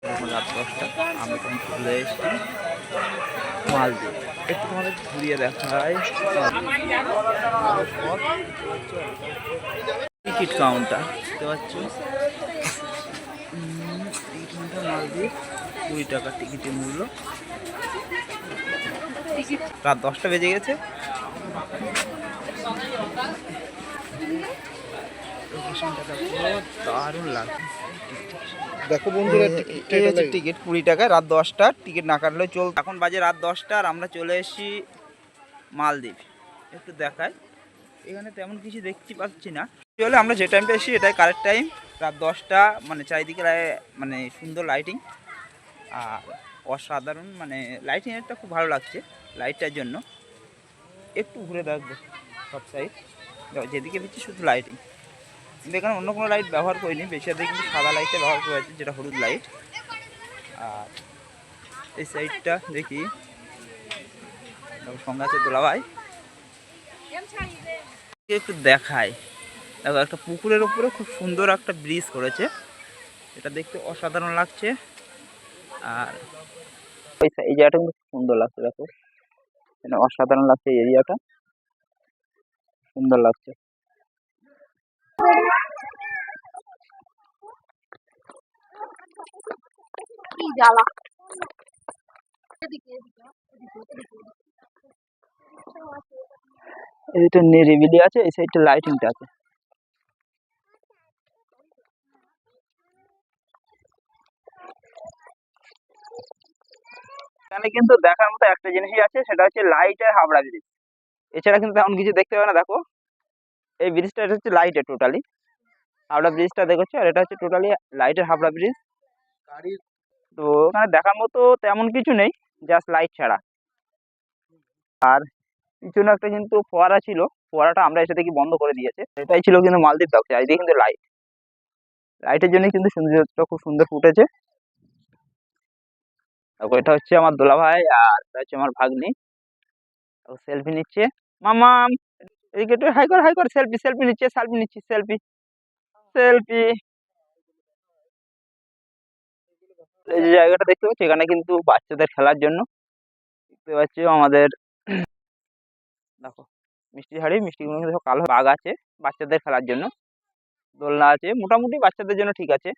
এখন রাত 10টা, আমরা তখন চলে এসেছি মালদ্বীপ। একটু তোমাদের ঘুরিয়ে দেখায়। টিকিট কাউন্টার দেখতে পাচ্ছ, টিকিট কাউন্টার মালদ্বীপ, 20 টাকা টিকিটের মূল্য। রাত 10টা বেজে গেছে। দারুণ লাগছে। দেখো বন্ধুরা, টিকিট 20 টাকা, রাত 10টা, টিকিট না কাটলেও চল। এখন বাজে রাত 10টা আর আমরা চলে এসেছি মালদ্বীপ। একটু দেখাই, এখানে তেমন কিছু দেখতে পাচ্ছি না। চলে আমরা যে টাইমটা এসেছি এটাই কারেক্ট টাইম, রাত 10টা। মানে চারিদিকে মানে সুন্দর লাইটিং আর অসাধারণ, মানে লাইটিংটা খুব ভালো লাগছে। লাইটটার জন্য একটু ঘুরে দেখবো সব সাইড, যেদিকে দিচ্ছি শুধু লাইটিং। কিন্তু এখানে অন্য কোনো লাইট ব্যবহার করিনি, বেশিরভাগ কিন্তু সাদা লাইটটা ব্যবহার করা হয়েছে, যেটা হলুদ লাইট। আর এই সাইডটা দেখি সঙ্গে আছে দোলাভাই, একটু দেখায়। দেখো একটা পুকুরের উপরে খুব সুন্দর একটা ব্রিজ করেছে, এটা দেখতে অসাধারণ লাগছে। আর এই জায়গাটা কিন্তু সুন্দর লাগছে, দেখো অসাধারণ লাগছে, এই এরিয়াটা সুন্দর লাগছে। এইটা নিরিবিলি আছে, এই সাইডটা লাইটিংটা আছে। এখানে কিন্তু দেখার মতো একটা জিনিসই আছে, সেটা হচ্ছে লাইটের হাবড়া ব্রিজ। এছাড়া কিন্তু তেমন কিছু দেখতে পাবে না। দেখো এই ব্রিজটা, এটা হচ্ছে লাইটের টোটালি হাবড়া ব্রিজটা দেখছো, আর এটা হচ্ছে টোটালি লাইটের হাবড়া ব্রিজ। তো ওখানে দেখার মতো তেমন কিছু নেই, জাস্ট লাইট ছাড়া। আর পিছনে একটা কিন্তু ফোয়ারা ছিল, ফোয়ারাটা আমরা এসে দেখি বন্ধ করে দিয়েছে। এটাই ছিল কিন্তু মালদ্বীপ ডাকছে, চারিদিকে কিন্তু লাইটের জন্য কিন্তু সৌন্দর্যটা খুব সুন্দর ফুটেছে। দেখো এটা হচ্ছে আমার দোলাভাই, আর এটা হচ্ছে আমার ভাগ্নি, সেলফি নিচ্ছে। মামাম এদিকে একটু হাই কর, হাই কর, সেলফি সেলফি নিচ্ছে, সেলফি নিচ্ছি, সেলফি সেলফি। এই যে জায়গাটা দেখতে পাচ্ছি, এখানে কিন্তু বাচ্চাদের খেলার জন্য দেখতে পাচ্ছি আমাদের। দেখো মিষ্টি হাড়ি, মিষ্টিগুলো কিন্তু সব কালো, বাঘ আছে বাচ্চাদের খেলার জন্য, দোলনা আছে, মোটামুটি বাচ্চাদের জন্য ঠিক আছে।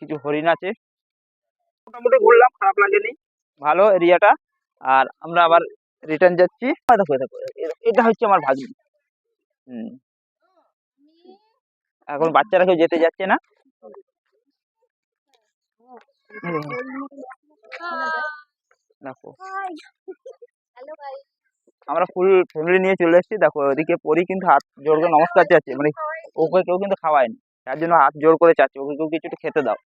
কিছু হরিণ আছে, মোটামুটি ঘুরলাম, খারাপ লাগেনি, ভালো এরিয়াটা। আর আমরা আবার রিটার্ন যাচ্ছি। দেখো দেখো, এটা হচ্ছে আমার ভাগ্নি। এখন বাচ্চারা কেউ যেতে যাচ্ছে না। দেখো আমরা ফুল ফ্যামিলি নিয়ে চলে এসেছি। দেখো ওদিকে পরি কিন্তু হাত জোর করে নমস্কার চাচ্ছে, মানে ওকে কেউ কিন্তু খাওয়ায়নি, তার জন্য হাত জোর করে চাচ্ছে, ওকে কেউ কিছু খেতে দাও।